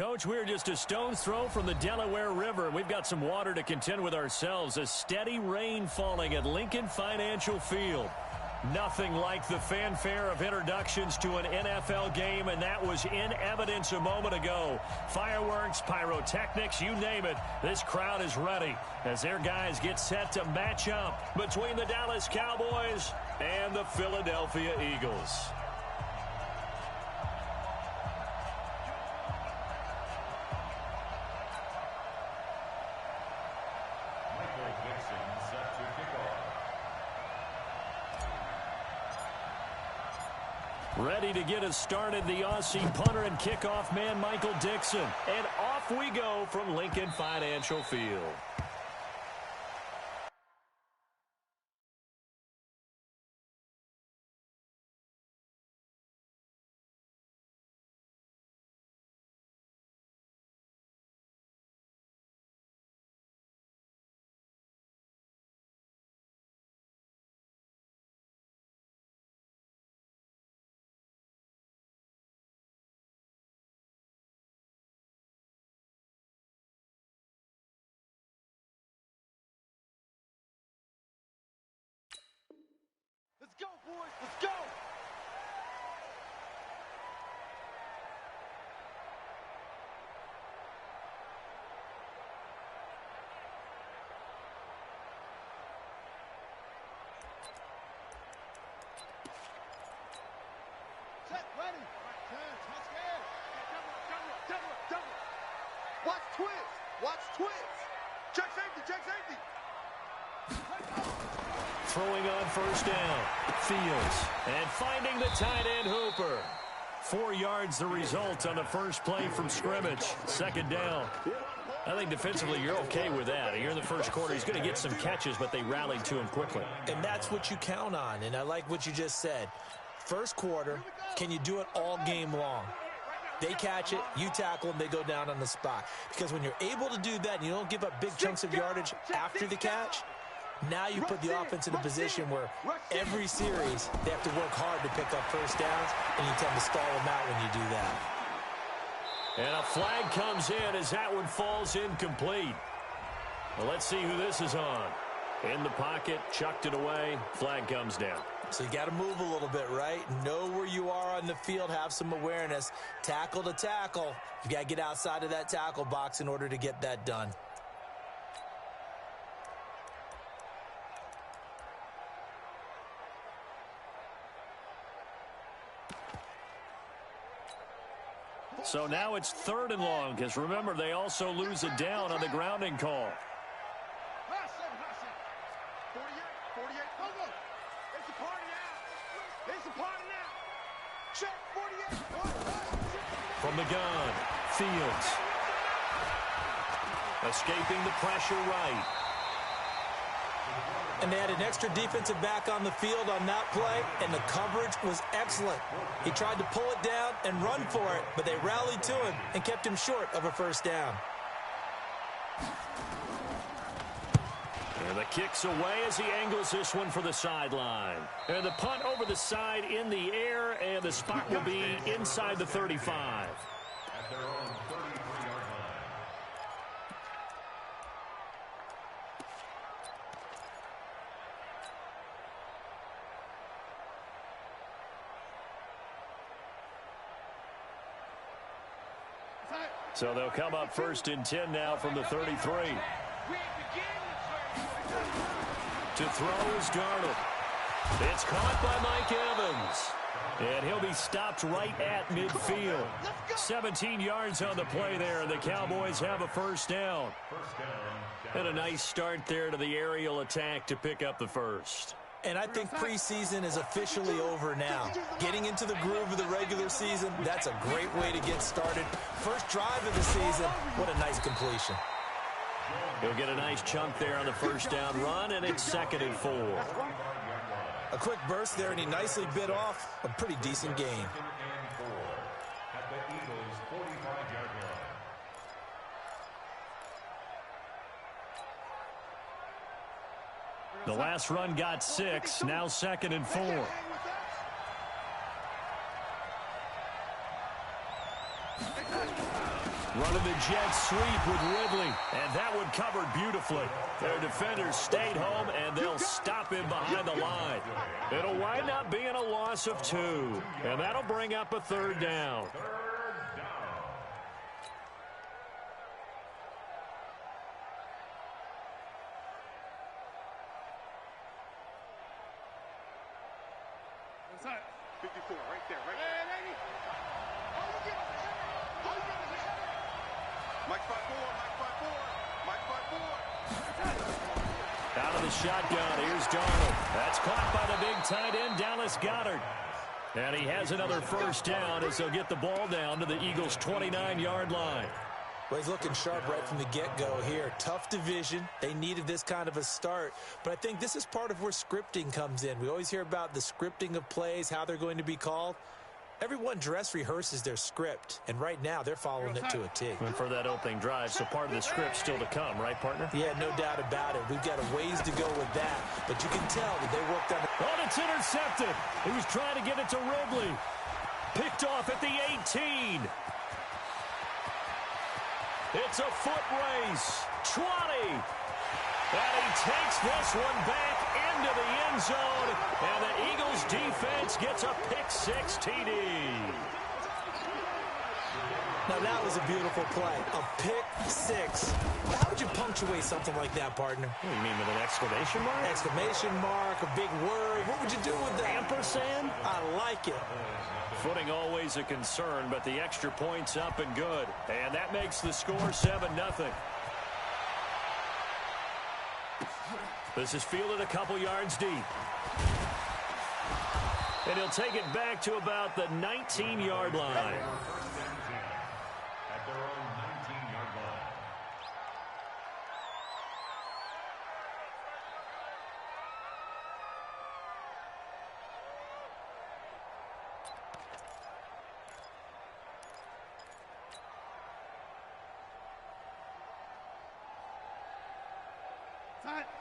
Coach, we're just a stone's throw from the Delaware River. We've got some water to contend with ourselves. A steady rain falling at Lincoln Financial Field. Nothing like the fanfare of introductions to an NFL game, and that was in evidence a moment ago. Fireworks, pyrotechnics, you name it. This crowd is ready as their guys get set to match up between the Dallas Cowboys and the Philadelphia Eagles. Ready to get us started, the Aussie punter and kickoff man, Michael Dixon. And off we go from Lincoln Financial Field. Let's go, boys. Let's go. Set, ready. Right turn. Touch head. Double. Watch twist. Watch twist. Check safety. Check safety. Throwing on first down. Fields. And finding the tight end Hooper. 4 yards the result on the first play from scrimmage. Second down. I think defensively you're okay with that. Here in the first quarter, he's going to get some catches, but they rallied to him quickly. And that's what you count on, and I like what you just said. First quarter, can you do it all game long? They catch it, you tackle them, they go down on the spot. Because when you're able to do that and you don't give up big chunks of yardage after the catch, now you put the offense in a position where every series they have to work hard to pick up first downs, and you tend to stall them out when you do that. And a flag comes in as that one falls incomplete. Well, let's see who this is on. In the pocket, chucked it away, flag comes down. So you got to move a little bit, right? Know where you are on the field, have some awareness. Tackle to tackle. You got to get outside of that tackle box in order to get that done. So now it's 3rd and long, because remember, they also lose it down on the grounding call. 48, go. It's a party now. It's a party now. Check 48. From the gun, Fields. Escaping the pressure right. And they had an extra defensive back on the field on that play, and the coverage was excellent. He tried to pull it down and run for it, but they rallied to him and kept him short of a first down. And the kick's away as he angles this one for the sideline. And the punt over the side in the air, and the spot will be inside the 35. At their own 33-yard line. So they'll come up 1st and 10 now from the 33. To throw is Darnold. It's caught by Mike Evans. And he'll be stopped right at midfield. 17 yards on the play there, and the Cowboys have a first down. And a nice start there to the aerial attack to pick up the first. And I think preseason is officially over now. Getting into the groove of the regular season, that's a great way to get started. First drive of the season, what a nice completion. He'll get a nice chunk there on the first down run, and it's 2nd and 4. A quick burst there, and he nicely bit off a pretty decent gain. At the Eagles' 45-yard line. The last run got 6, now 2nd and 4. Running the jet sweep with Ridley, and that one covered beautifully. Their defenders stayed home, and they'll stop him behind the line. It'll wind up being a loss of 2, and that'll bring up a 3rd down. Inside. 54, right there, right there. Lady. Oh, you get it. Oh, you get it. Mike 5-4, Mike 5-4, Mike 5-4. Out of the shotgun, here's Darnold. That's caught by the big tight end, Dallas Goedert. And he has another 1st down as they'll get the ball down to the Eagles' 29-yard line. Well, he's looking sharp right from the get-go here. Tough division. They needed this kind of a start. But I think this is part of where scripting comes in. We always hear about the scripting of plays, how they're going to be called. Everyone dress rehearses their script, and right now they're following it to a T. And for that opening drive, so part of the script still to come, right, partner? Yeah, no doubt about it. We've got a ways to go with that, but you can tell that they worked on it. Oh, it's intercepted. He was trying to get it to Ridley. Picked off at the 18. It's a foot race. 20. And he takes this one back into the end zone. And the Eagles defense gets a pick-6 TD. Now, that was a beautiful play. A pick-6. How would you punctuate something like that, partner? What do you mean, with an exclamation mark? Exclamation mark, a big word. What would you do with that? Ampersand? I like it. Footing always a concern, but the extra point's up and good. And that makes the score 7-0. This is fielded a couple yards deep. And he'll take it back to about the 19-yard line. At their own 19-yard line.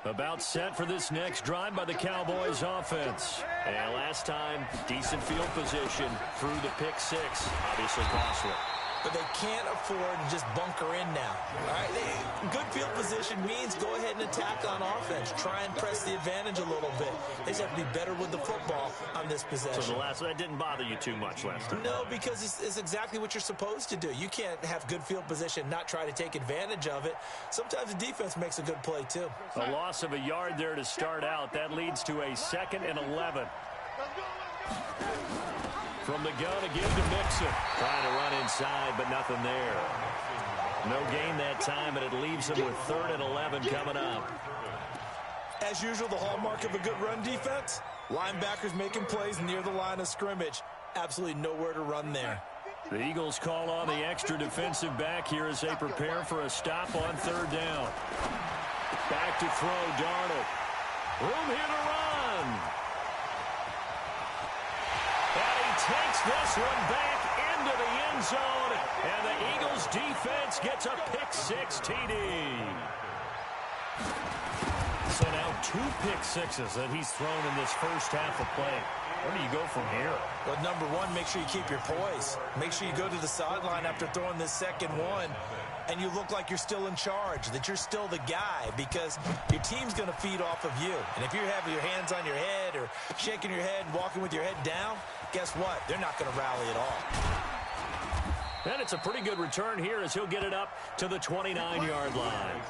About set for this next drive by the Cowboys offense. And last time, decent field position through the pick-6. Obviously costly. But they can't afford to just bunker in now. All right, good field position means go ahead and attack on offense. Try and press the advantage a little bit. They just have to be better with the football on this possession. So that didn't bother you too much last time? No, because it's exactly what you're supposed to do. You can't have good field position, not try to take advantage of it. Sometimes the defense makes a good play, too. A loss of a yard there to start out. That leads to a 2nd and 11. From the gun again to Mixon. Trying to run inside, but nothing there. No gain that time, and it leaves him with 3rd and 11 coming up. As usual, the hallmark of a good run defense, linebackers making plays near the line of scrimmage. Absolutely nowhere to run there. The Eagles call on the extra defensive back here as they prepare for a stop on 3rd down. Back to throw, Darnold. Room here to run. Takes this one back into the end zone, and the Eagles defense gets a pick-6 TD. So now 2 pick-6s that he's thrown in this first half of play. Where do you go from here? Well, number one, make sure you keep your poise. Make sure you go to the sideline after throwing this second one, and you look like you're still in charge, that you're still the guy, because your team's going to feed off of you. And if you're having your hands on your head or shaking your head and walking with your head down, guess what? They're not going to rally at all. And it's a pretty good return here as he'll get it up to the 29-yard line.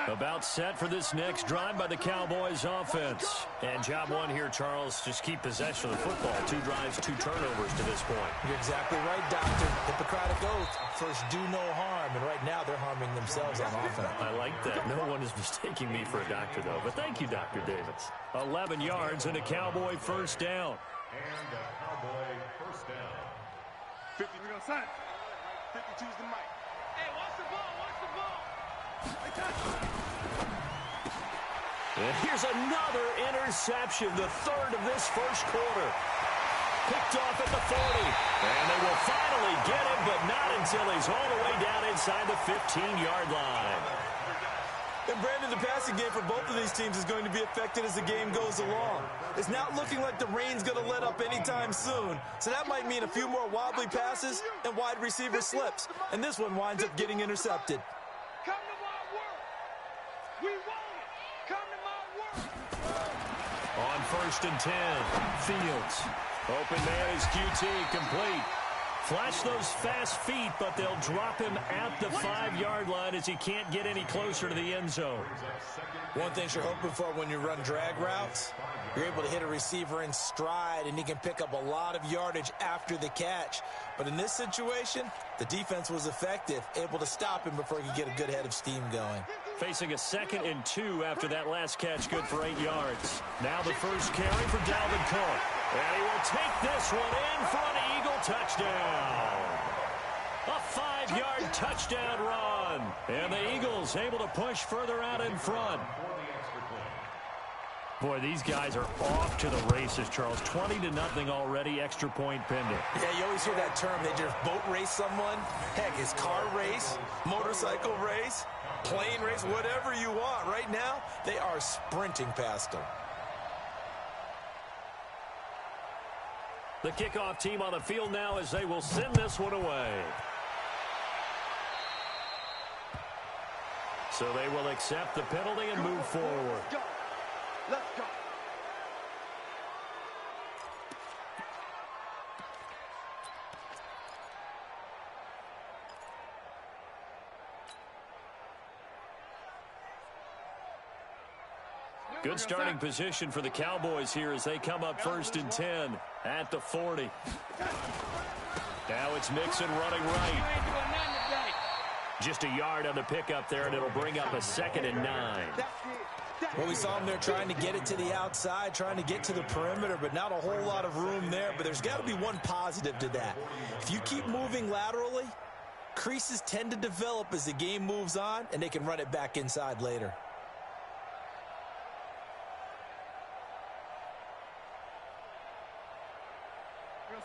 About set for this next drive by the Cowboys offense. And job one here, Charles, just keep possession of the football. 2 drives, 2 turnovers to this point. You're exactly right, Doctor. Hippocratic oath. First, do no harm. And right now, they're harming themselves on offense. I like that. No one is mistaking me for a doctor, though. But thank you, Dr. Davis. 11 yards and a Cowboy first down. And a Cowboy first down. 50, we're going to sign. 52's the mic. Hey, watch the ball, watch the ball. And here's another interception, the 3rd of this first quarter. Picked off at the 40. And they will finally get him, but not until he's all the way down inside the 15-yard line. And Brandon, the passing game for both of these teams is going to be affected as the game goes along. It's not looking like the rain's going to let up anytime soon, so that might mean a few more wobbly passes and wide receiver slips, and this one winds up getting intercepted. Come to my work. We want it. Come to my work. On 1st and 10, Fields. Open man is QT, complete. Flash those fast feet, but they'll drop him at the 5-yard line as he can't get any closer to the end zone. One thing you're hoping for when you run drag routes, you're able to hit a receiver in stride, and he can pick up a lot of yardage after the catch. But in this situation, the defense was effective, able to stop him before he could get a good head of steam going. Facing a 2nd and 2 after that last catch, good for 8 yards. Now the first carry for Dalvin Cook. And he will take this one in for an Eagle touchdown. A 5-yard touchdown run. And the Eagles able to push further out in front. Boy, these guys are off to the races, Charles. 20-0 already, extra point pending. Yeah, you always hear that term. They just boat race someone. Heck, it's car race, motorcycle race, plane race, whatever you want. Right now, they are sprinting past them. The kickoff team on the field now as they will send this one away. So they will accept the penalty and move forward. Let's go. Let's go. Good starting position for the Cowboys here as they come up 1st and 10 at the 40. Now it's Mixon running right. Just a yard on the pickup there, and it'll bring up a 2nd and 9. Well, we saw him there trying to get it to the outside, trying to get to the perimeter, but not a whole lot of room there. But there's got to be one positive to that. If you keep moving laterally, creases tend to develop as the game moves on, and they can run it back inside later.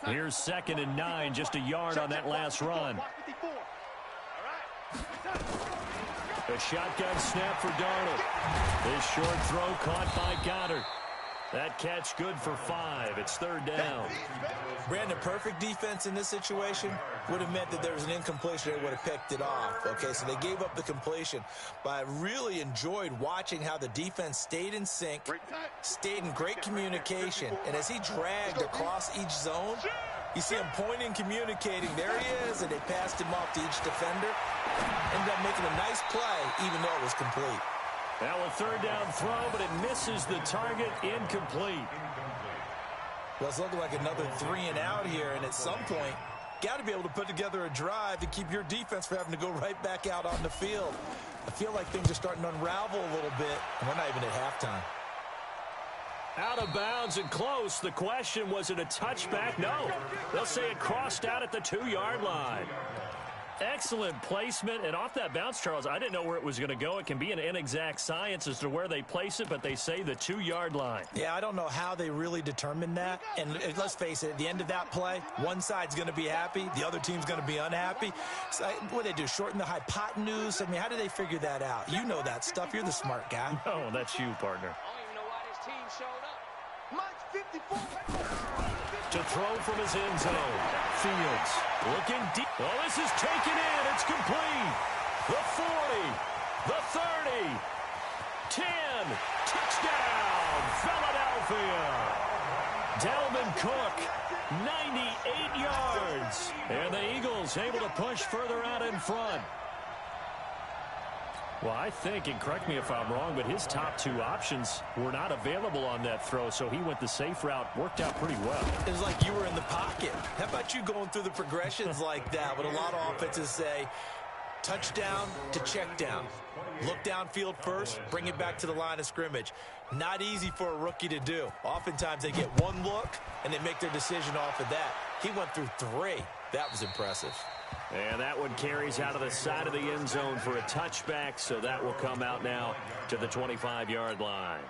Here's 2nd and 9, just a yard on that last run. A shotgun snap for Darnold. This short throw caught by Goddard. That catch good for 5. It's 3rd down. Brandon, perfect defense in this situation would have meant that there was an incompletion. They would have picked it off. Okay, so they gave up the completion. But I really enjoyed watching how the defense stayed in sync, stayed in great communication. And as he dragged across each zone, you see him pointing, communicating. There he is, and they passed him off to each defender. Ended up making a nice play, even though it was complete. Now a 3rd down throw, but it misses the target, incomplete. Well, it's looking like another 3 and out here, and at some point, got to be able to put together a drive to keep your defense from having to go right back out on the field. I feel like things are starting to unravel a little bit, and we're not even at halftime. Out of bounds and close. The question, was it a touchback? No. They'll say it crossed out at the 2-yard line. Excellent placement, and off that bounce, Charles, I didn't know where it was going to go. It can be an inexact science as to where they place it, but they say the 2-yard line. Yeah, I don't know how they really determined that. And let's face it, at the end of that play, one side's going to be happy, the other team's going to be unhappy. So what do they do, shorten the hypotenuse? I mean, how do they figure that out? You know that stuff. You're the smart guy. No, that's you, partner. I don't even know why this team showed up. Mike's 54. To throw from his end zone. Fields looking deep. Oh, this is taken in. It's complete. The 40. The 30. 10. Touchdown, Philadelphia. Dalvin Cook, 98 yards. And the Eagles able to push further out in front. Well, I think, and correct me if I'm wrong, but his top 2 options were not available on that throw, so he went the safe route. Worked out pretty well. It was like you were in the pocket. How about you going through the progressions like that? But a lot of offenses say touchdown to check down. Look downfield first, bring it back to the line of scrimmage. Not easy for a rookie to do. Oftentimes they get one look, and they make their decision off of that. He went through 3. That was impressive. And that one carries out of the side of the end zone for a touchback, so that will come out now to the 25-yard line.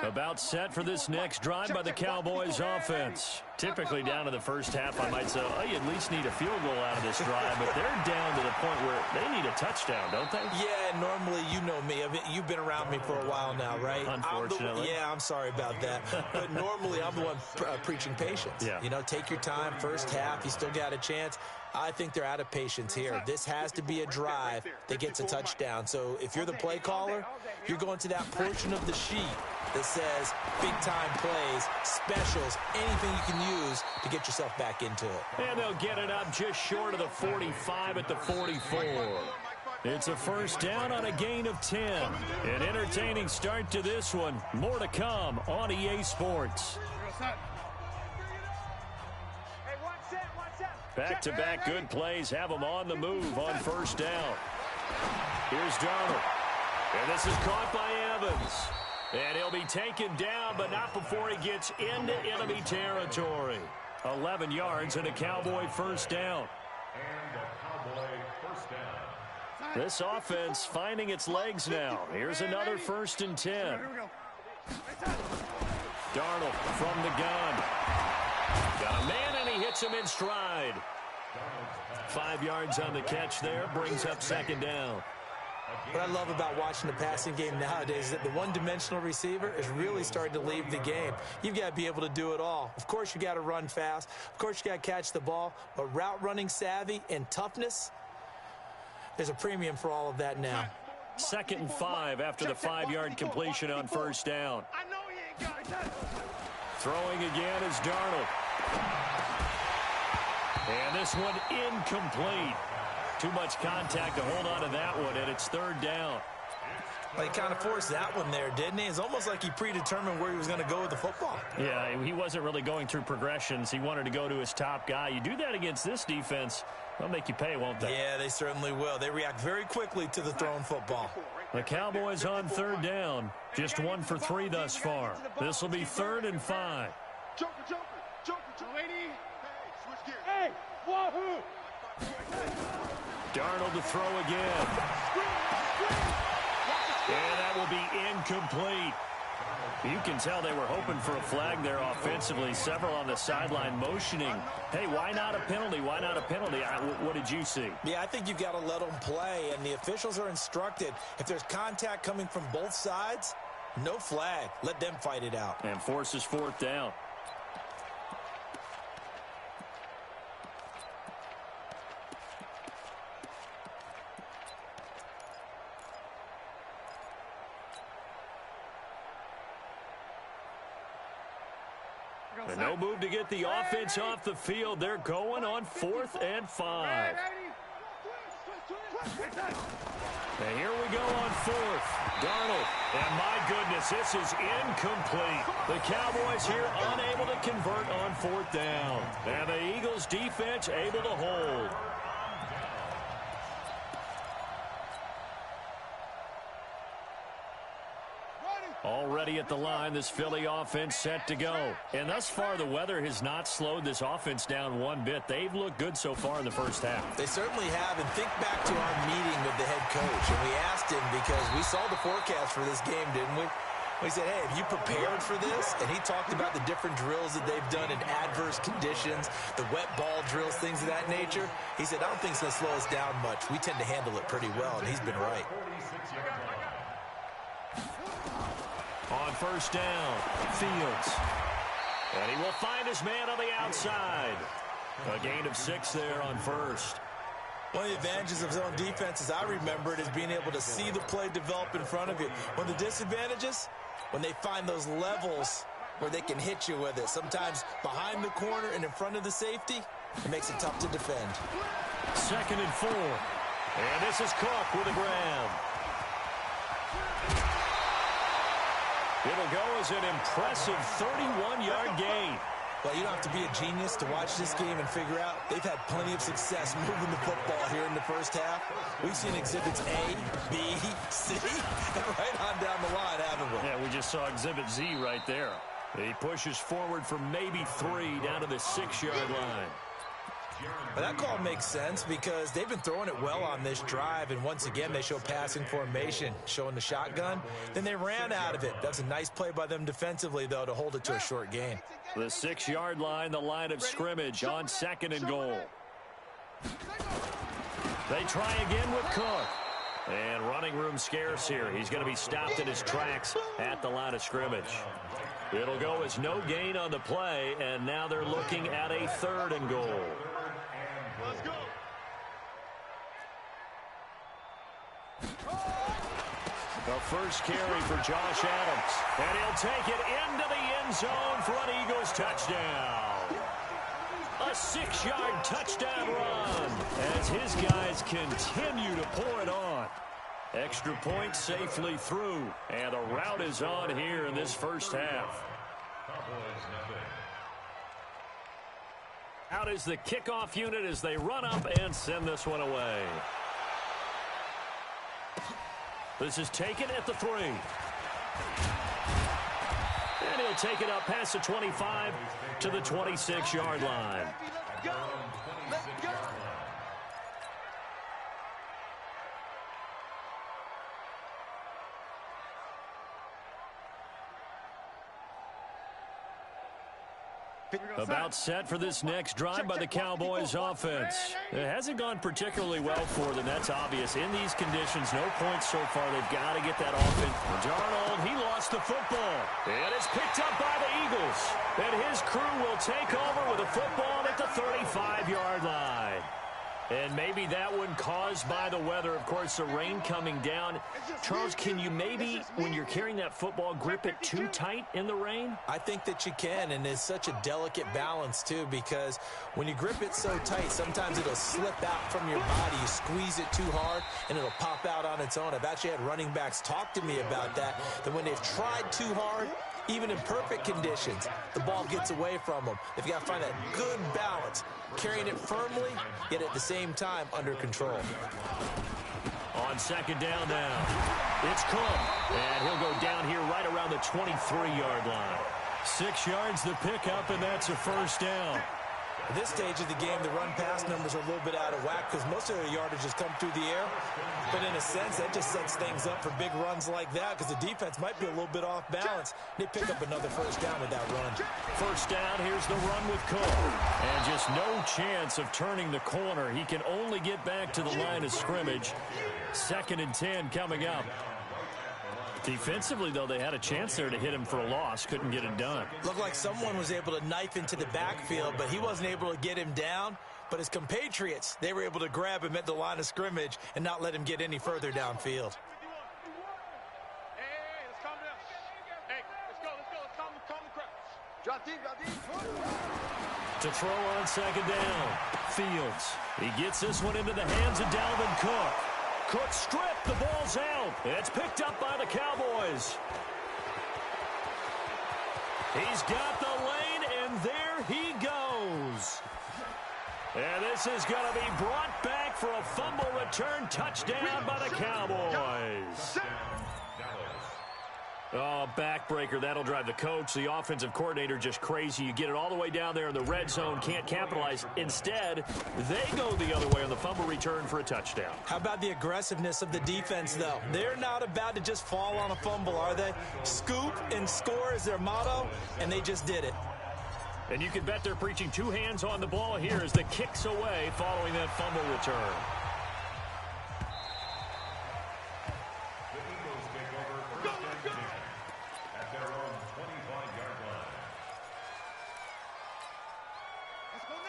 About set for this next drive by the Cowboys offense. Typically down to the first half, I might say, oh, you at least need a field goal out of this drive, but they're down to the point where they need a touchdown, don't they? Yeah, normally, you know me. You've been around me for a while now, right? Unfortunately. I'm sorry about that. But normally, I'm the one preaching patience. Yeah. You know, take your time, first half, you still got a chance. I think they're out of patience here. This has to be a drive that gets a touchdown. So if you're the play caller, you're going to that portion of the sheet that says big-time plays, specials, anything you can use to get yourself back into it. And they'll get it up just short of the 45 at the 44. It's a first down on a gain of 10. An entertaining start to this one. More to come on EA Sports. Back-to-back good plays have them on the move on first down. Here's Darnold. And this is caught by Evans. And he'll be taken down, but not before he gets into enemy territory. 11 yards and a Cowboy first down. And a Cowboy first down. This offense finding its legs now. Here's another 1st and 10. Darnold from the gun. Got a man, and he hits him in stride. 5 yards on the catch there, brings up 2nd down. What I love about watching the passing game nowadays is that the one-dimensional receiver is really starting to leave the game. You've got to be able to do it all. Of course, you got to run fast. Of course, you got to catch the ball. But route running savvy and toughness, there's a premium for all of that now. 2nd and 5 after the 5-yard completion on first down. Throwing again is Darnold. And this one incomplete. Too much contact to hold on to that one, and it's 3rd down. Well, he kind of forced that one there, didn't he? It's almost like he predetermined where he was going to go with the football. Yeah, he wasn't really going through progressions. He wanted to go to his top guy. You do that against this defense, they'll make you pay, won't they? Yeah, they certainly will. They react very quickly to the thrown football. The Cowboys on 3rd down. Just 1 for 3 thus far. This will be 3rd and 5. Hey, wahoo! Darnold to throw again. And that will be incomplete. You can tell they were hoping for a flag there offensively. Several on the sideline motioning. Hey, why not a penalty? Why not a penalty? What did you see? Yeah, I think you've got to let them play, and the officials are instructed. If there's contact coming from both sides, no flag. Let them fight it out. And forces 4th down. And no move to get the offense off the field. They're going on 4th and 5. And here we go on 4th. Darnold. And my goodness, this is incomplete. The Cowboys here unable to convert on 4th down. And the Eagles defense able to hold. Already at the line, this Philly offense set to go. And thus far, the weather has not slowed this offense down one bit. They've looked good so far in the first half. They certainly have. And think back to our meeting with the head coach. And we asked him because we saw the forecast for this game, didn't we? We said, hey, have you prepared for this? And he talked about the different drills that they've done in adverse conditions, the wet ball drills, things of that nature. He said, I don't think it's going to slow us down much. We tend to handle it pretty well, and he's been right. On first down, Fields. And he will find his man on the outside. A gain of 6 there on first. One of the advantages of zone defense, as I remember it, is being able to see the play develop in front of you. One of the disadvantages, when they find those levels where they can hit you with it. Sometimes behind the corner and in front of the safety, it makes it tough to defend. 2nd and 4. And this is Cook with a grab. It'll go as an impressive 31-yard gain. Well, you don't have to be a genius to watch this game and figure out they've had plenty of success moving the football here in the first half. We've seen exhibits A, B, C, and right on down the line, haven't we? Yeah, we just saw exhibit Z right there. He pushes forward for maybe 3 down to the 6-yard line. Well, that call makes sense because they've been throwing it well on this drive, and once again they show passing formation, showing the shotgun. Then they ran out of it. That's a nice play by them defensively, though, to hold it to a short gain. The 6-yard line, the line of scrimmage on 2nd and goal. They try again with Cook. And running room scarce here. He's going to be stopped in his tracks at the line of scrimmage. It'll go as no gain on the play, and now they're looking at a 3rd and goal. Let's go. The first carry for Josh Adams. And he'll take it into the end zone for an Eagles touchdown. A 6-yard touchdown run as his guys continue to pour it on. Extra point safely through, and a rout is on here in this first half. Out is the kickoff unit as they run up and send this one away. This is taken at the 3. And he'll take it up past the 25 to the 26-yard line. Let's go. Let's go. About set for this next drive by the Cowboys offense. It hasn't gone particularly well for them. That's obvious. In these conditions, no points so far. They've got to get that offense. Darnold, he lost the football. And it's picked up by the Eagles. And his crew will take over with a football at the 35-yard line. And maybe that one caused by the weather. Of course, the rain coming down. Charles, can you maybe, when you're carrying that football, grip it too tight in the rain? I think that you can, and it's such a delicate balance, too, because when you grip it so tight, sometimes it'll slip out from your body. You squeeze it too hard, and it'll pop out on its own. I've actually had running backs talk to me about that when they've tried too hard, even in perfect conditions, the ball gets away from them. They've got to find that good balance, carrying it firmly, yet at the same time under control. On 2nd down now, it's Cook, and he'll go down here right around the 23-yard line. 6 yards the pickup, and that's a first down. At this stage of the game, the run-pass numbers are a little bit out of whack because most of their yardage has come through the air. But in a sense, that just sets things up for big runs like that because the defense might be a little bit off balance. They pick up another first down with that run. First down, here's the run with Cook. And just no chance of turning the corner. He can only get back to the line of scrimmage. 2nd and 10 coming up. Defensively, though, they had a chance there to hit him for a loss. Couldn't get it done. Looked like someone was able to knife into the backfield, but he wasn't able to get him down. But his compatriots, they were able to grab him at the line of scrimmage and not let him get any further downfield. Hey, let's calm down. Hey, let's go. Let's calm the crowd. Drop deep. To throw on 2nd down, Fields. He gets this one into the hands of Dalvin Cook. Cook stripped, the ball's out. It's picked up by the Cowboys. He's got the lane, and there he goes. And this is going to be brought back for a fumble return touchdown by the Cowboys. Oh, backbreaker. That'll drive the coach, the offensive coordinator, just crazy. You get it all the way down there in the red zone, can't capitalize. Instead, they go the other way on the fumble return for a touchdown. How about the aggressiveness of the defense, though? They're not about to just fall on a fumble, are they? Scoop and score is their motto, and they just did it. And you can bet they're preaching 2 hands on the ball here as the kick's away following that fumble return.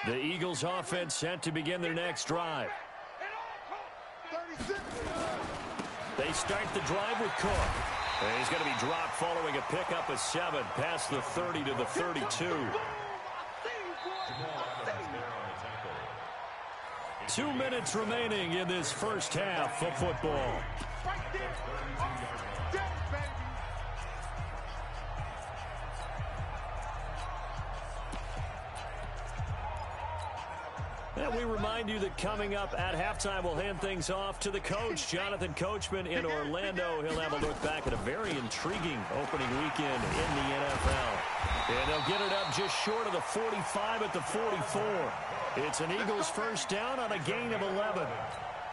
The Eagles offense set to begin their next drive. They start the drive with Cook. And he's going to be dropped following a pickup of 7 past the 30 to the 32. 2 minutes remaining in this first half of football. And we remind you that coming up at halftime, we'll hand things off to the coach, Jonathan Coachman in Orlando. He'll have a look back at a very intriguing opening weekend in the NFL. And they'll get it up just short of the 45 at the 44. It's an Eagles first down on a gain of 11.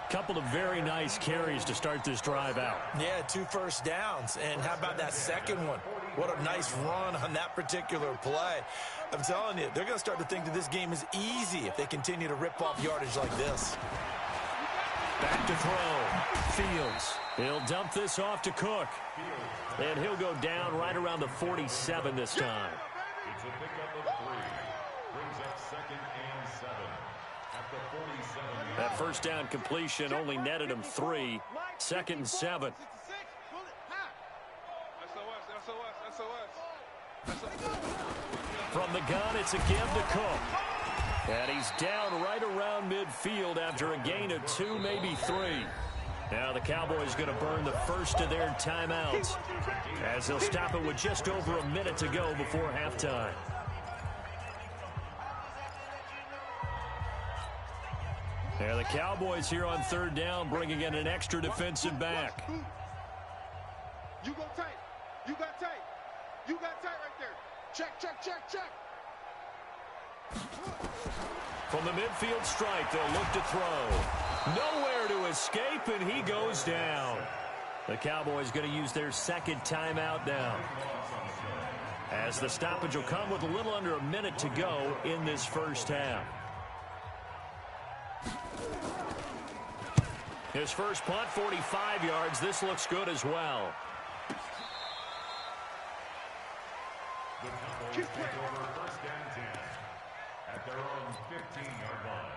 Couple of very nice carries to start this drive out. Yeah, 2 first downs. And how about that second one? What a nice run on that particular play. I'm telling you, they're going to start to think that this game is easy if they continue to rip off yardage like this. Back to throw. Fields. He'll dump this off to Cook. And he'll go down right around the 47 this time. It's a pickup of 3. Brings up 2nd and 7 at the 47. That first down completion only netted him 3. 2nd and 7. From the gun, it's a give to Cook. And he's down right around midfield after a gain of 2, maybe 3. Now the Cowboys going to burn the first of their timeouts as they'll stop it with just over a minute to go before halftime. Now the Cowboys here on 3rd down, bringing in an extra defensive back. You go tight. You got tight. You got tight right there. Check, check, check, check. From the midfield stripe, they'll look to throw. Nowhere to escape, and he goes down. The Cowboys going to use their 2nd timeout now, as the stoppage will come with a little under a minute to go in this first half. His first punt, 45 yards. This looks good as well. The Cowboys take over 1st and 10 at their own 15-yard line.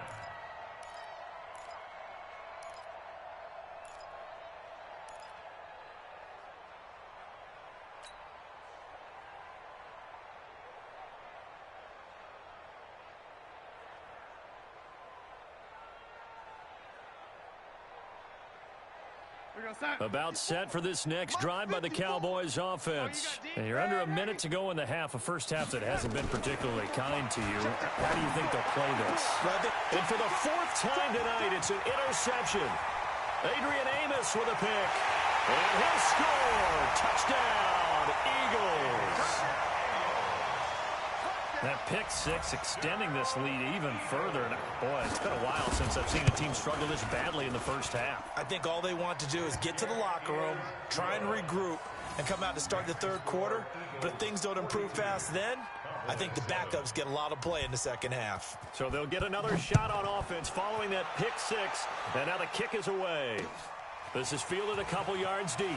About set for this next drive by the Cowboys offense. And you're under a minute to go in the half, a first half that hasn't been particularly kind to you. How do you think they'll play this? Right. And for the 4th time tonight, it's an interception. Adrian Amos with a pick. And he'll score. Touchdown, Eagles. That pick 6 extending this lead even further. And boy, it's been a while since I've seen a team struggle this badly in the first half. I think all they want to do is get to the locker room, try and regroup, and come out to start the 3rd quarter. But if things don't improve fast then, I think the backups get a lot of play in the 2nd half. So they'll get another shot on offense following that pick 6. And now the kick is away. This is fielded a couple yards deep.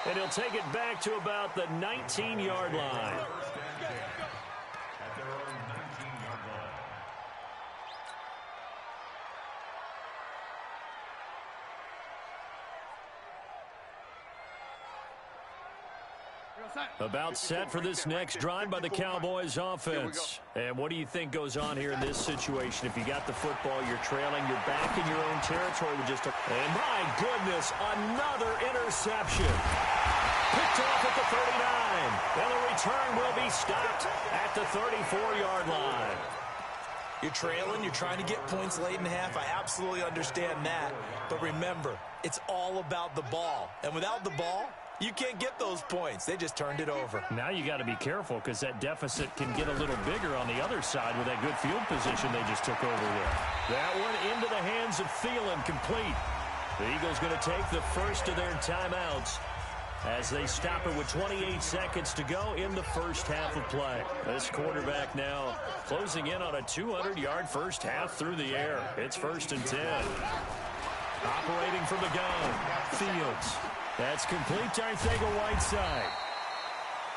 And he'll take it back to about the 19-yard line. At their own 19-yard line. About set for this next drive by the Cowboys offense. And what do you think goes on here in this situation? If you got the football, you're trailing, you're back in your own territory with just a... And my goodness, another interception. Picked off at the 39. And the return will be stopped at the 34-yard line. You're trailing, you're trying to get points late in the half. I absolutely understand that. But remember, it's all about the ball. And without the ball, you can't get those points. They just turned it over. Now you got to be careful because that deficit can get a little bigger on the other side with that good field position they just took over with. That one into the hands of Thielen, complete. The Eagles going to take the first of their timeouts as they stop it with 28 seconds to go in the first half of play. This quarterback now closing in on a 200-yard first half through the air. It's 1st and 10. Operating from the gun, Fields. That's complete to Arcega-Whiteside.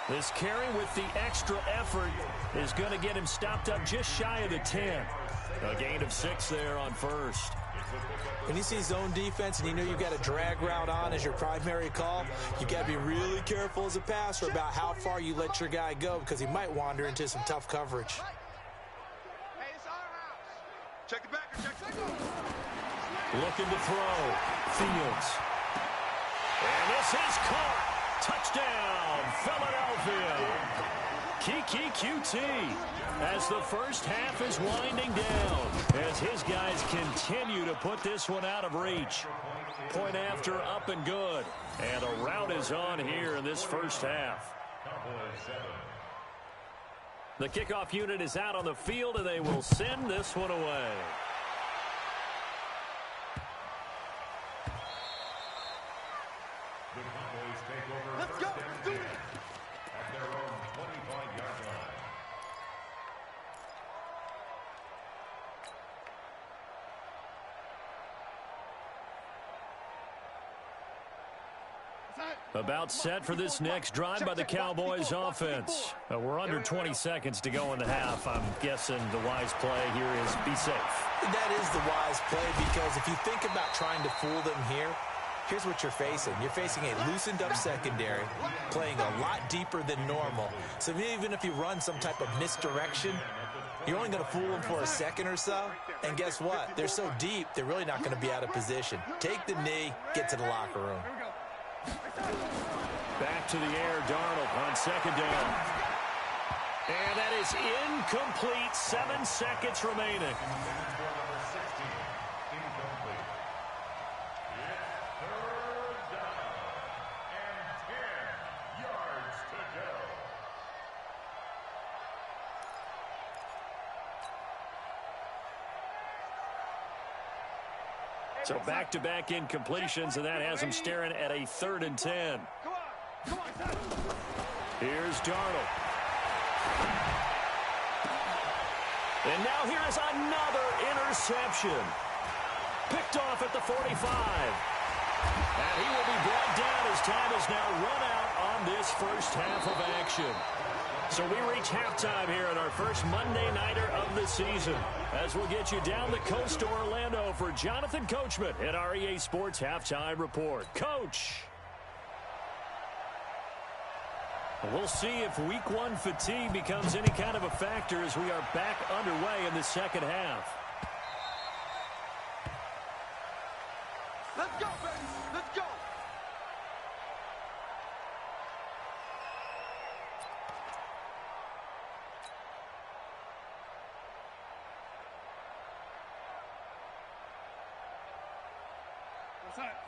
This carry with the extra effort is going to get him stopped up just shy of the 10. A gain of 6 there on first. When you see zone defense and you know you've got a drag route on as your primary call, you got to be really careful as a passer about how far you let your guy go because he might wander into some tough coverage. Hey, it's our house. Check it back. Check it back. Looking to throw. Fields. And this is caught. Touchdown, Philadelphia. Kiki QT as the first half is winding down as his guys continue to put this one out of reach. Point after up and good. And the route is on here in this first half. Cowboys 7. The kickoff unit is out on the field, and they will send this one away. The Cowboys take over. Let's go. Let's do it. At their own 25-yard line. About set for this next drive by the Cowboys offense. We're under 20 seconds to go in the half. I'm guessing the wise play here is be safe. That is the wise play, because if you think about trying to fool them here, here's what you're facing. You're facing a loosened up secondary, playing a lot deeper than normal. So even if you run some type of misdirection, you're only going to fool them for a second or so. And guess what? They're so deep, they're really not going to be out of position. Take the knee, get to the locker room. Back to the air, Darnold on second down. And that is incomplete. 7 seconds remaining. Number 16, incomplete. It's third down and 10 yards to go. So back-to-back incompletions, and that has him staring at a 3rd and 10. Here's Darnold. And now here is another interception. Picked off at the 45. And he will be brought down as time has now run out on this first half of action. So we reach halftime here in our first Monday Nighter of the season, as we'll get you down the coast to Orlando for Jonathan Coachman at our EA Sports Halftime Report. Coach! We'll see if Week 1 fatigue becomes any kind of a factor as we are back underway in the second half. Let's go, baby. Let's go.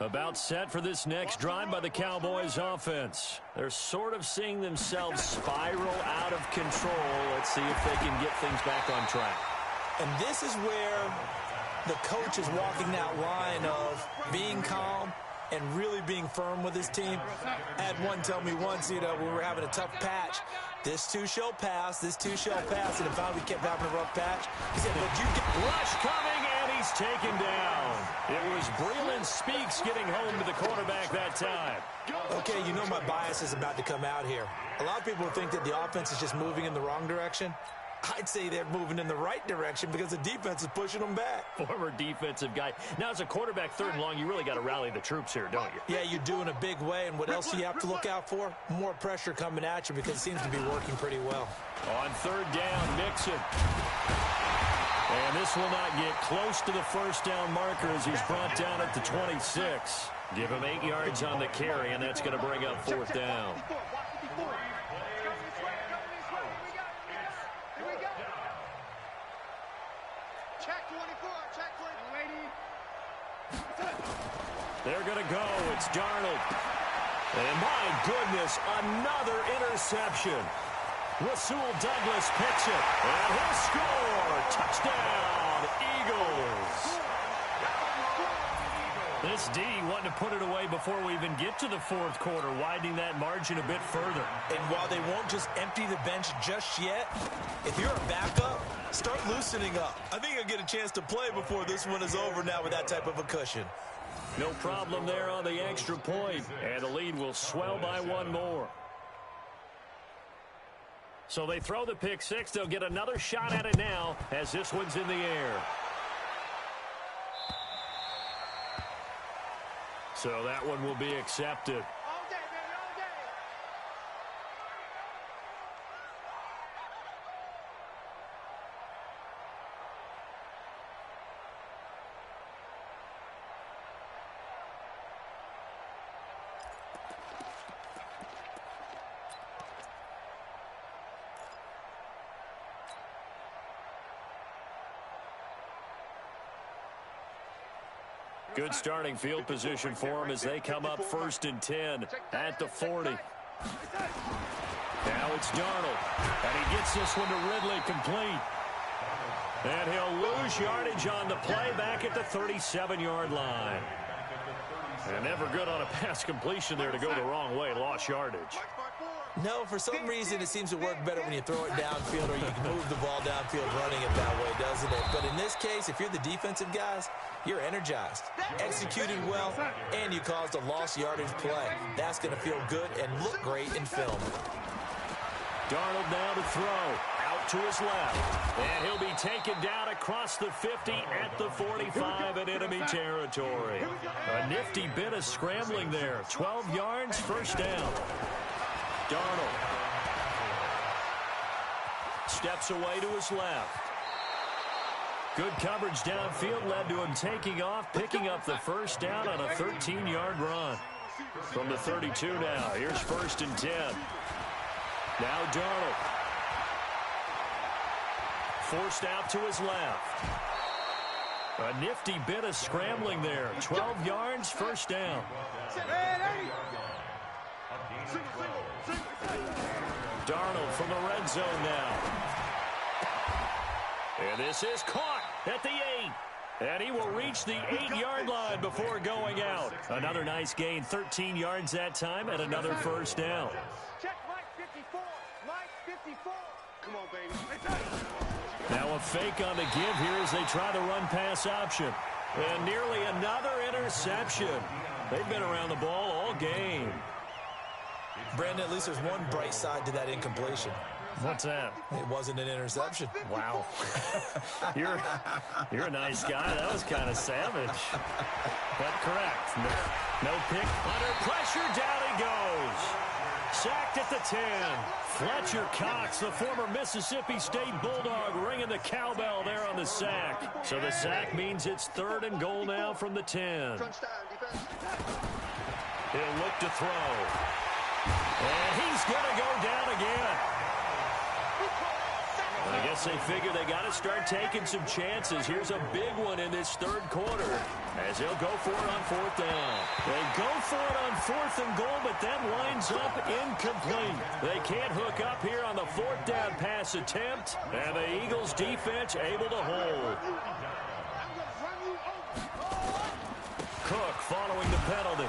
About set for this next drive by the Cowboys offense. They're sort of seeing themselves spiral out of control. Let's see if they can get things back on track. And this is where the coach is walking that line of being calm and really being firm with his team. I had one tell me once, we were having a tough patch. This too shall pass, this too shall pass. And if we kept having a rough patch, he said, but you get... Rush coming, and he's taken down. It was Breland Speaks getting home to the quarterback that time. Okay, you know my bias is about to come out here. A lot of people think that the offense is just moving in the wrong direction. I'd say they're moving in the right direction because the defense is pushing them back. Former defensive guy. Now, as a quarterback 3rd and long, you really got to rally the troops here, don't you? Yeah, you do in a big way. And what else do you have to look out for? More pressure coming at you because it seems to be working pretty well. On 3rd down, Mixon. And this will not get close to the first down marker as he's brought down at the 26. Give him 8 yards on the carry, and that's going to bring up 4th down. They're going to go. It's Darnold. And my goodness, another interception. Rasul Douglas picks it. And he'll score. Touchdown, Eagles. This D wanting to put it away before we even get to the 4th quarter, widening that margin a bit further. And while they won't just empty the bench just yet, if you're a backup, start loosening up. I think you'll get a chance to play before this one is over now with that type of a cushion. No problem there on the extra point, and the lead will swell by 1 more. So they throw the pick 6. They'll get another shot at it now as this one's in the air. So that one will be accepted. Good starting field position for them as they come up 1st and 10 at the 40. Now it's Darnold. And he gets this one to Ridley complete. And he'll lose yardage on the play back at the 37-yard line. And never good on a pass completion there to go the wrong way. Lost yardage. No, for some reason it seems to work better when you throw it downfield or you can move the ball downfield running it that way, doesn't it? But in this case, if you're the defensive guys, you're energized, executed well, and you caused a lost yardage play. That's going to feel good and look great in film. Darnold now to throw. Out to his left. And he'll be taken down across the 50 at the 45 in enemy territory. A nifty bit of scrambling there. 12 yards, first down. Darnold steps away to his left. Good coverage downfield led to him taking off, picking up the first down on a 13-yard run. From the 32 now, here's 1st and 10. Now Darnold. Forced out to his left. A nifty bit of scrambling there. 12 yards, first down. Darnold from the red zone now. And this is caught at the 8. And he will reach the 8-yard line before going out. Another nice gain, 13 yards that time, and another first down. Check Mike 54. Mike 54. Come on, baby. Now a fake on the give here as they try the run-pass option. And nearly another interception. They've been around the ball all game. Brandon, at least there's one bright side to that incompletion. What's that? It wasn't an interception. Wow. You're a nice guy. That was kind of savage. But correct. No pick. Under pressure, down he goes. Sacked at the 10. Fletcher Cox, the former Mississippi State Bulldog, ringing the cowbell there on the sack. So the sack means it's 3rd and goal now from the 10. He'll look to throw. And he's going to go down again. I guess they figure they got to start taking some chances. Here's a big one in this 3rd quarter as they'll go for it on 4th down. They go for it on 4th and goal, but that winds up incomplete. They can't hook up here on the 4th down pass attempt, and the Eagles defense able to hold. Cook following the penalty.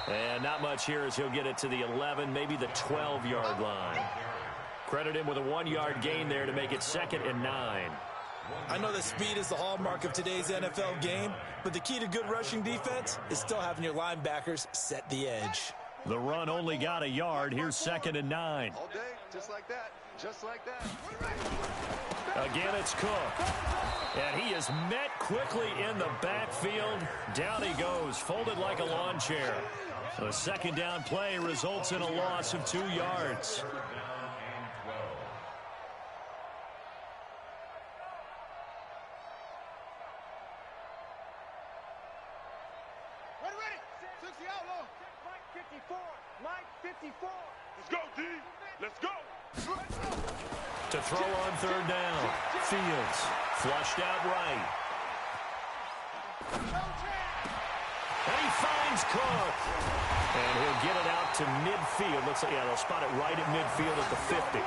And not much here as he'll get it to the 11, maybe the 12-yard line. Credit him with a 1-yard gain there to make it 2nd and 9. I know that speed is the hallmark of today's NFL game, but the key to good rushing defense is still having your linebackers set the edge. The run only got a yard. Here's 2nd and 9. All day, just like that. Just like that. Again, it's Cook. And he is met quickly in the backfield. Down he goes, folded like a lawn chair. The 2nd down play results in a loss of 2 yards. Ready. 60 outlaw. Mike 54. Mike 54. Let's go, D. Let's go. To throw on 3rd down. Fields flushed out right. And he finds Cook. And he'll get it out to midfield. Looks like, yeah, they'll spot it right at midfield at the 50.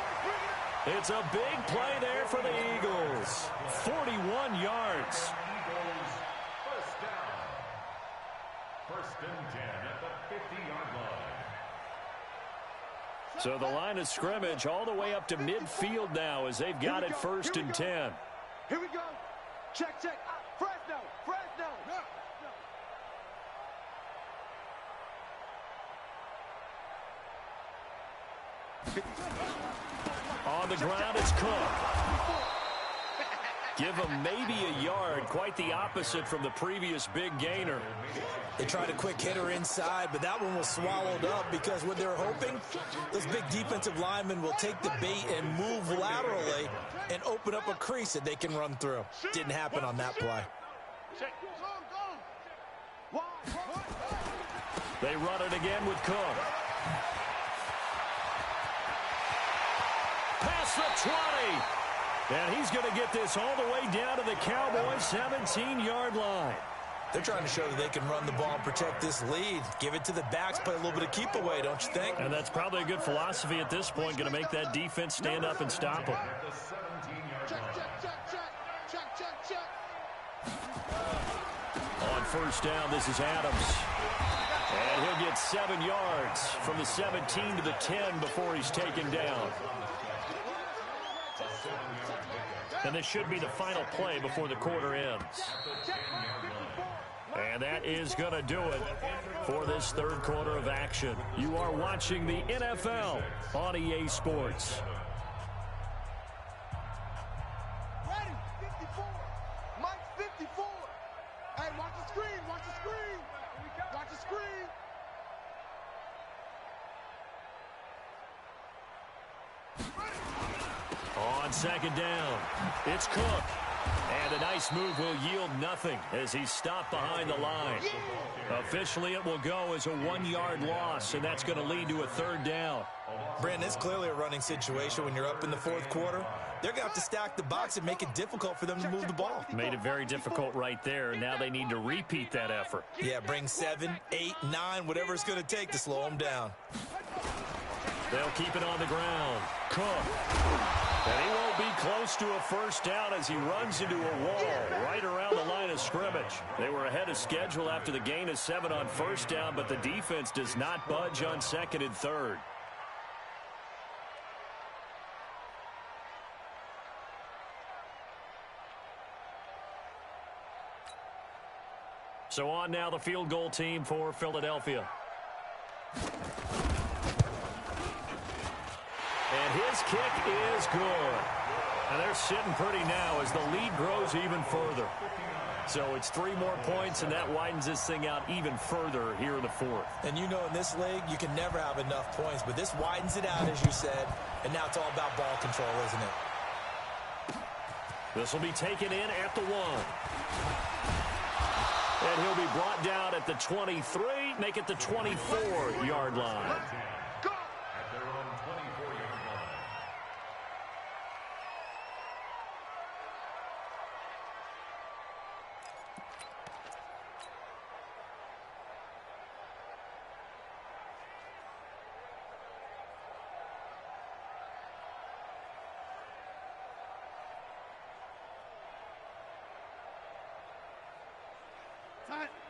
It's a big play there for the Eagles. 41 yards. First down. 1st and 10 at the 50-yard line. So the line of scrimmage all the way up to midfield now as they've got it 1st and 10. Here we go. Check. Fresno. On the ground, it's Cook. Give him maybe a yard, quite the opposite from the previous big gainer. They tried a quick hitter inside, but that one was swallowed up because what they're hoping, those big defensive linemen will take the bait and move laterally and open up a crease that they can run through. Didn't happen on that play. They run it again with Cook. Past the 20. And he's going to get this all the way down to the Cowboys' 17-yard line. They're trying to show that they can run the ball and protect this lead. Give it to the backs, play a little bit of keep away, don't you think? And that's probably a good philosophy at this point, going to make that defense stand up and stop them. On first down, this is Adams. And he'll get 7 yards from the 17 to the 10 before he's taken down. And this should be the final play before the quarter ends. And that is going to do it for this third quarter of action. You are watching the NFL on EA Sports. Ready, 54. Mike's 54. Hey, watch the screen, watch the screen. Watch the screen. On second down, it's Cook. And a nice move will yield nothing as he's stopped behind the line. Officially, it will go as a 1-yard loss, and that's going to lead to a third down. Brandon, it's clearly a running situation when you're up in the fourth quarter. They're going to have to stack the box and make it difficult for them to move the ball. Made it very difficult right there. Now they need to repeat that effort. Yeah, bring 7, 8, 9, whatever it's going to take to slow them down. They'll keep it on the ground. Cook. And he won't be close to a first down as he runs into a wall right around the line of scrimmage. They were ahead of schedule after the gain of 7 on first down, but the defense does not budge on second and third. So on now the field goal team for Philadelphia. And his kick is good. And they're sitting pretty now as the lead grows even further. So it's 3 more points, and that widens this thing out even further here in the fourth. And you know in this league, you can never have enough points, but this widens it out, as you said, and now it's all about ball control, isn't it? This will be taken in at the 1. And he'll be brought down at the 23, make it the 24-yard line.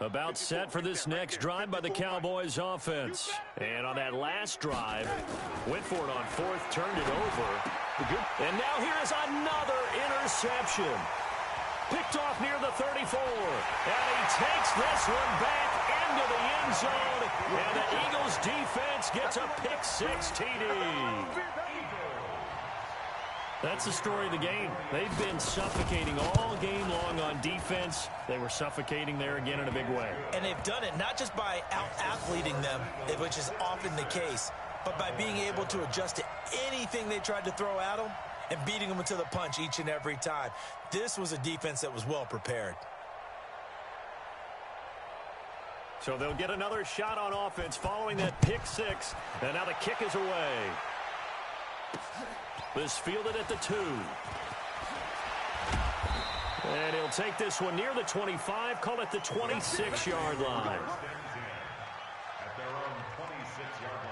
About set for this next drive by the Cowboys offense. And on that last drive, went for it on 4th, turned it over. And now here is another interception. Picked off near the 34. And he takes this one back into the end zone. And the Eagles defense gets a pick-6 TD. That's the story of the game. They've been suffocating all game long on defense. They were suffocating there again in a big way. And they've done it not just by out-athleting them, which is often the case, but by being able to adjust to anything they tried to throw at them and beating them to the punch each and every time. This was a defense that was well prepared. So they'll get another shot on offense following that pick-6. And now the kick is away. This fielded at the 2. And he'll take this one near the 25, call it the 26-yard line. At their own 26-yard line.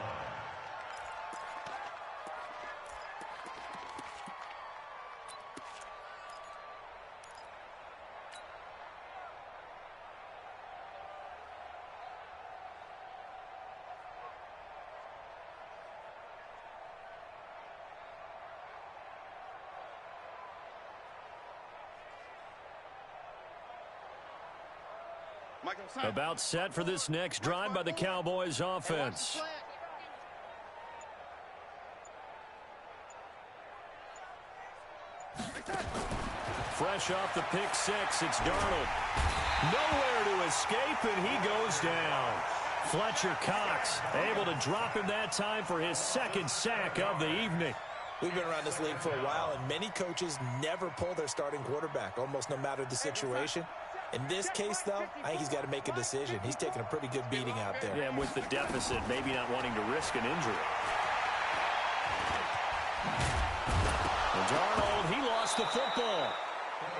About set for this next drive by the Cowboys offense. Fresh off the pick-6, it's Darnold. Nowhere to escape, and he goes down. Fletcher Cox able to drop him that time for his 2nd sack of the evening. We've been around this league for a while, and many coaches never pull their starting quarterback, almost no matter the situation. In this case, though, I think he's got to make a decision. He's taking a pretty good beating out there. Yeah, and with the deficit, maybe not wanting to risk an injury. And Darnold, he lost the football.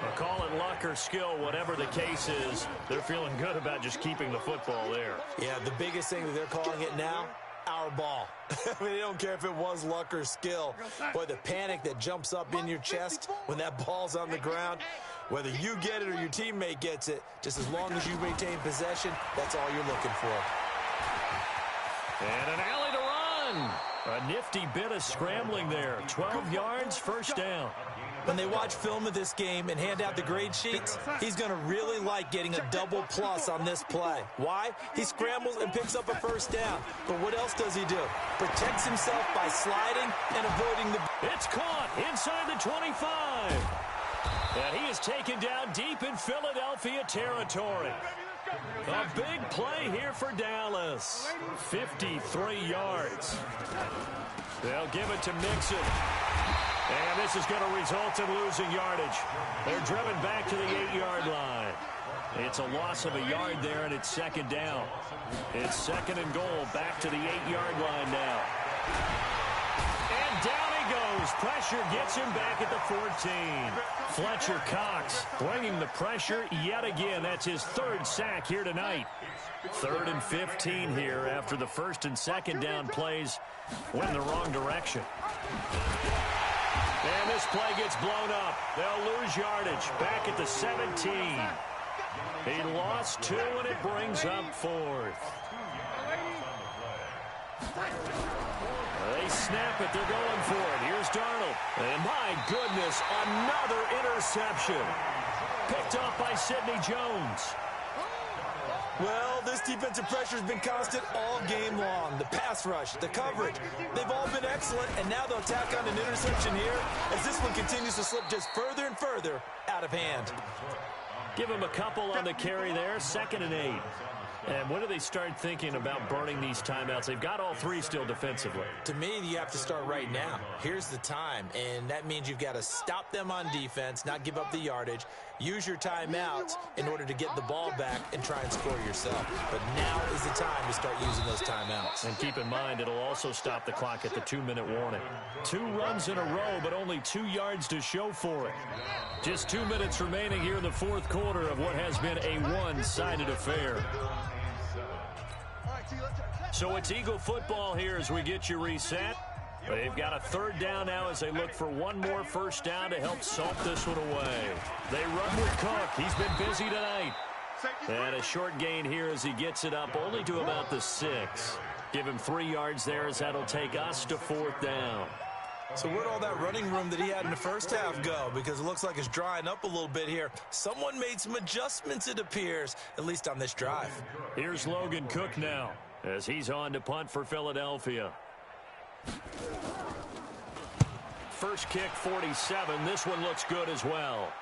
Well, call it luck or skill, whatever the case is, they're feeling good about just keeping the football there. Yeah, the biggest thing that they're calling it now, our ball. I mean, they don't care if it was luck or skill. Boy, the panic that jumps up in your chest when that ball's on the ground, whether you get it or your teammate gets it, just as long as you retain possession, that's all you're looking for. And an alley to run. A nifty bit of scrambling there. 12 yards, first down. When they watch film of this game and hand out the grade sheets, he's going to really like getting a double plus on this play. Why? He scrambles and picks up a first down. But what else does he do? Protects himself by sliding and avoiding the... It's caught inside the 25. And he is taken down deep in Philadelphia territory. A big play here for Dallas. 53 yards. They'll give it to Mixon. And this is going to result in losing yardage. They're driven back to the 8-yard line. It's a loss of a yard there, and it's second down. It's second and goal, back to the 8-yard line now. And down he goes. Pressure gets him back at the 14. Fletcher Cox bringing the pressure yet again. That's his third sack here tonight. 3rd and 15 here after the first and second down plays went in the wrong direction. And this play gets blown up. They'll lose yardage back at the 17. He lost 2, and it brings up 4th. They snap it. They're going for it. Here's Darnold. And my goodness, another interception. Picked off by Sidney Jones. Well, this defensive pressure has been constant all game long. The pass rush, the coverage, they've all been excellent, and now they'll tack on an interception here as this one continues to slip just further and further out of hand. Give him a couple on the carry there, 2nd and 8. And when do they start thinking about burning these timeouts? They've got all 3 still defensively. To me, you have to start right now. Here's the time, and that means you've got to stop them on defense, not give up the yardage, use your timeouts in order to get the ball back and try and score yourself. But now is the time to start using those timeouts. And keep in mind, it'll also stop the clock at the 2-minute warning. 2 runs in a row, but only 2 yards to show for it. Just 2 minutes remaining here in the 4th quarter of what has been a one-sided affair. So it's Eagle football here as we get you reset. They've got a 3rd down now as they look for one more first down to help salt this one away. They run with Cook. He's been busy tonight. And a short gain here as he gets it up only to about the 6. Give him 3 yards there as that'll take us to 4th down. So where'd all that running room that he had in the first half go? Because it looks like it's drying up a little bit here. Someone made some adjustments, it appears, at least on this drive. Here's Logan Cook now as he's on to punt for Philadelphia. First kick, 47. This one looks good as well.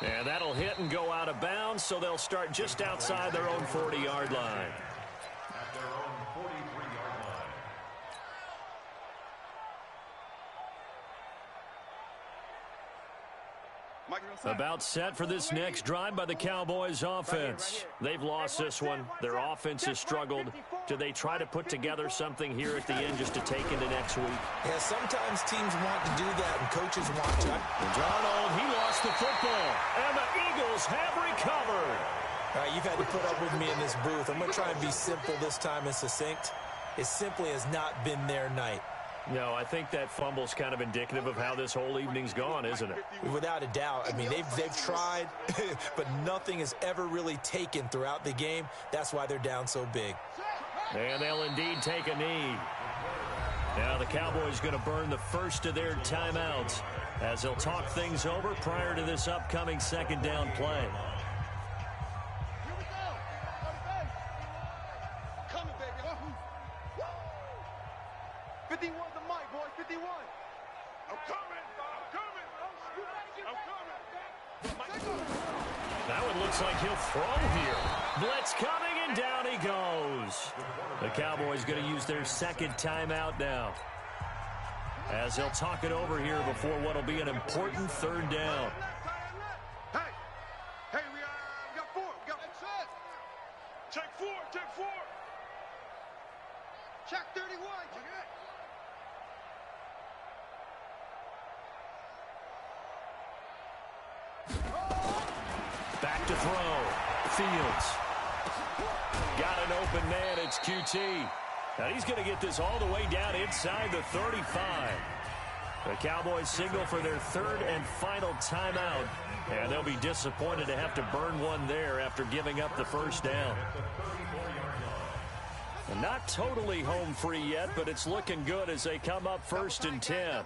And that'll hit and go out of bounds, so they'll start just outside their own 40-yard line. At their own 43-yard line. About set for this next drive by the Cowboys offense. They've lost this one. Their offense has struggled. Do they try to put together something here at the end just to take into next week? Yeah, sometimes teams want to do that and coaches want to. And Darnold, he lost the football. And the Eagles have recovered. All right, you've had to put up with me in this booth. I'm going to try and be simple this time and succinct. It simply has not been their night. No, I think that fumble's kind of indicative of how this whole evening's gone, isn't it? Without a doubt. I mean, they've tried, but nothing has ever really taken throughout the game. That's why they're down so big. And they'll indeed take a knee. Now the Cowboys going to burn the first of their timeouts as they'll talk things over prior to this upcoming 2nd down play. That one looks like he'll throw here. Blitz coming, and down he goes. The Cowboys going to use their 2nd timeout now, as they'll talk it over here before what will be an important 3rd down. Hey, we got 4. We got 6. Check 4. Check 31. Back to throw. Fields. Got an open man. It's QT. Now he's going to get this all the way down inside the 35. The Cowboys signal for their third and final timeout. And they'll be disappointed to have to burn one there after giving up the first down. And not totally home free yet, but it's looking good as they come up 1st and 10.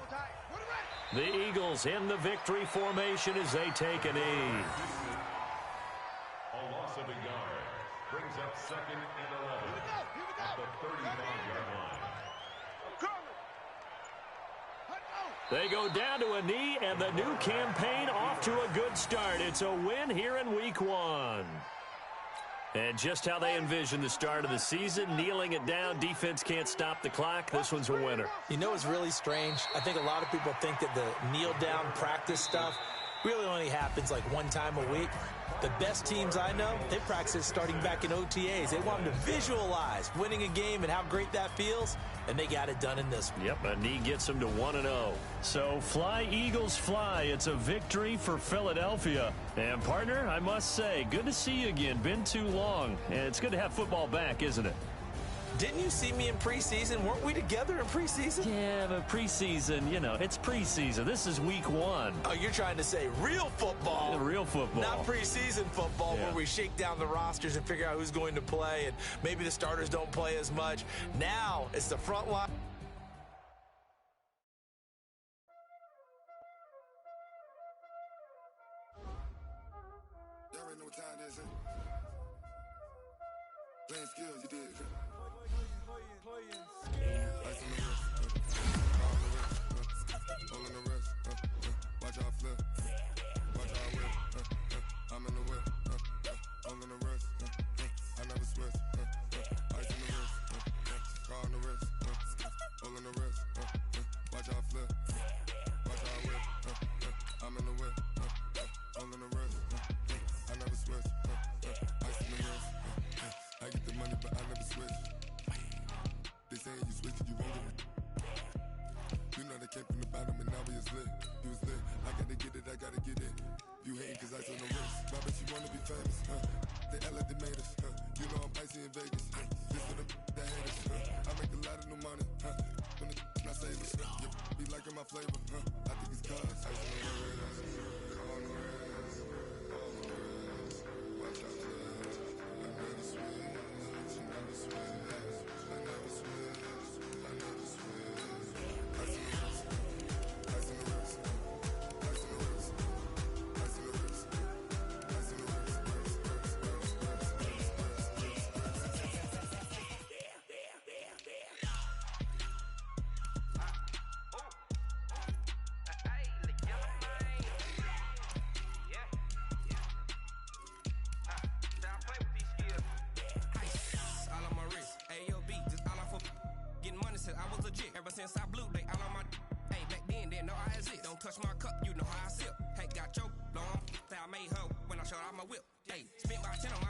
The Eagles in the victory formation as they take a knee. A loss of a yard brings up 2nd and 11 at the 35-yard line. They go down to a knee, and the new campaign off to a good start. It's a win here in Week 1. And just how they envision the start of the season, kneeling it down, defense can't stop the clock. This one's a winner. You know what's really strange? I think a lot of people think that the kneel-down practice stuff really only happens like one time a week. The best teams I know, they practice starting back in OTAs. They want them to visualize winning a game and how great that feels, and they got it done in this one. Yep, a knee gets them to 1-0. So fly, Eagles, fly. It's a victory for Philadelphia. And, partner, I must say, good to see you again. Been too long. And it's good to have football back, isn't it? Didn't you see me in preseason? Weren't we together in preseason? Yeah, but preseason, you know, it's preseason. This is Week 1. Oh, you're trying to say real football. Yeah, real football. Not preseason football where we shake down the rosters and figure out who's going to play, and maybe the starters don't play as much. Now it's the front line. Y'all already know what time it is, huh? Playing skills, you did. Ice on the wrist, car on the wrist, hole in the wrist, watch out flip, watch out whip, I'm in the whip, hole in the wrist, I never switch, ice on the wrist, car on the wrist, hole in the wrist, watch out flip, watch out whip, I'm in the whip, hole in the wrist, I never switch, ice on the wrist, I get the money but I never switch. They saying you switch it, you won't get it. You know they came from the bottom and now we is lit. You was lit, I gotta get it, I gotta get it. You hating cause ice on the wrist. But I bet you wanna be famous, They act like they made us, You know I'm icy in Vegas, This for the that hate us, I make a lot of new money, When the not save us, Be liking my flavor, I think it's cause ice on the wrist, on the wrist, on the wrist. Watch out, I never switch, I never switch. Ever since I blew, they all on my hey, back then, they know I exist. Don't touch my cup, you know how I sip. Hey, got your blown. That I made her when I showed out my whip. Hey, spent about 10 on my